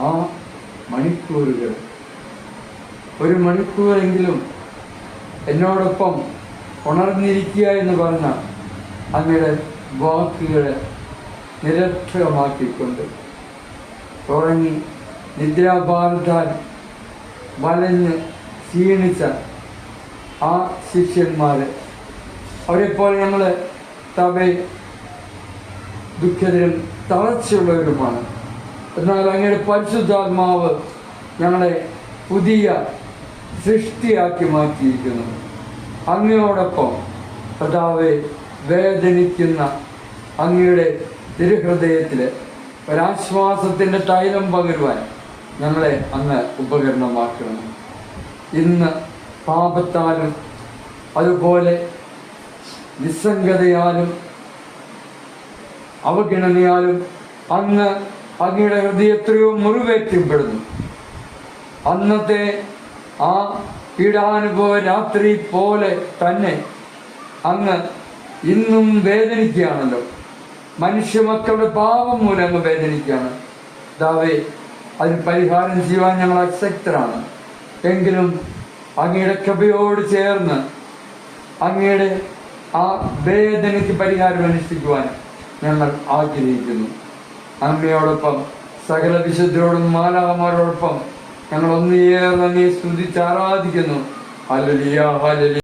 ആ മണിക്കൂറുകൾ, ഒരു മണിക്കൂറെങ്കിലും എന്നോടൊപ്പം ഉണർന്നിരിക്കുക എന്ന് പറഞ്ഞ അങ്ങയുടെ വാക്കുകളെ നിരർത്ഥകമാക്കിക്കൊണ്ട് ഉറങ്ങി നിദ്രാഭാരത്താൽ വലഞ്ഞ് ക്ഷീണിച്ച ആ ശിഷ്യന്മാർ, അവരെപ്പോലെ ഞങ്ങൾ ദുഃഖിതരും തളർച്ചയുള്ളവരുമാണ്. എന്നാൽ അങ്ങയുടെ പരിശുദ്ധാത്മാവ് ഞങ്ങളെ പുതിയ സൃഷ്ടിയാക്കി മാറ്റിയിരിക്കുന്നു. അങ്ങയോടൊപ്പം കർത്താവെ വേദനിക്കുന്ന അങ്ങയുടെ തിരുഹൃദയത്തിൽ ഒരാശ്വാസത്തിൻ്റെ തൈലം പകരുവാൻ ഞങ്ങളെ അങ്ങ് ഉപകരണമാക്കണം. ഇന്ന് പാപത്താലും അതുപോലെ നിസ്സംഗതയാലും അവഗണനയാലും അങ്ങയുടെ ഹൃദയം എത്രയോ മുറിവേറ്റപ്പെടുന്നു. അന്നത്തെ ആ പീഡാനുഭവ രാത്രി പോലെ തന്നെ അങ്ങ് ഇന്നും വേദനിക്കുകയാണല്ലോ. മനുഷ്യമക്കളുടെ പാപം മൂലം അങ്ങ് വേദനിക്കുകയാണ്. ദാവേ, അതിന് പരിഹാരം ചെയ്യുവാൻ ഞങ്ങൾ അശക്തരാണ്. എങ്കിലും അങ്ങയുടെ കൃപയോട് ചേർന്ന് അങ്ങയുടെ ആ വേദനയ്ക്ക് പരിഹാരം അനുഷ്ഠിക്കുവാൻ ഞങ്ങൾ ആഗ്രഹിക്കുന്നു. അങ്ങയോടൊപ്പം സകല വിശുദ്ധരോടും മാലാഖമാരോടൊപ്പം ഞങ്ങൾ ഒന്നേറെ അങ്ങയെ സ്തുതിച്ച് ആരാധിക്കുന്നു. Hallelujah, hallelujah.